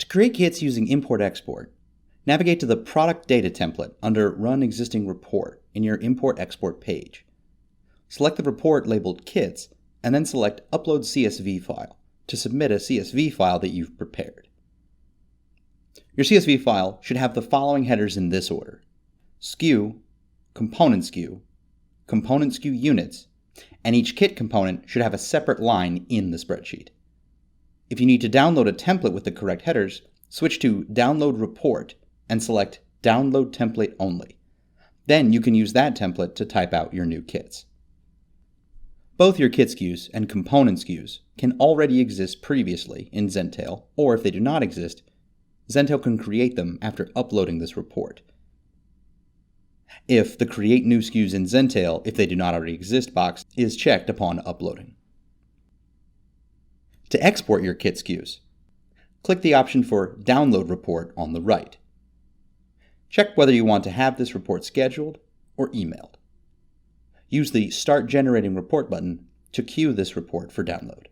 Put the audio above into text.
To create kits using import-export, navigate to the Product Data template under Run Existing Report in your Import-Export page. Select the report labeled Kits, and then select Upload CSV File to submit a CSV file that you've prepared. Your CSV file should have the following headers in this order: SKU, Component SKU, Component SKU Units, and each kit component should have a separate line in the spreadsheet. If you need to download a template with the correct headers, switch to Download Report and select Download Template Only. Then you can use that template to type out your new kits. Both your kit SKUs and component SKUs can already exist previously in Zentail, or if they do not exist, Zentail can create them after uploading this report. If the Create New SKUs in Zentail if they do not already exist box is checked upon uploading. To export your kit SKUs, click the option for Download Report on the right. Check whether you want to have this report scheduled or emailed. Use the Start Generating Report button to queue this report for download.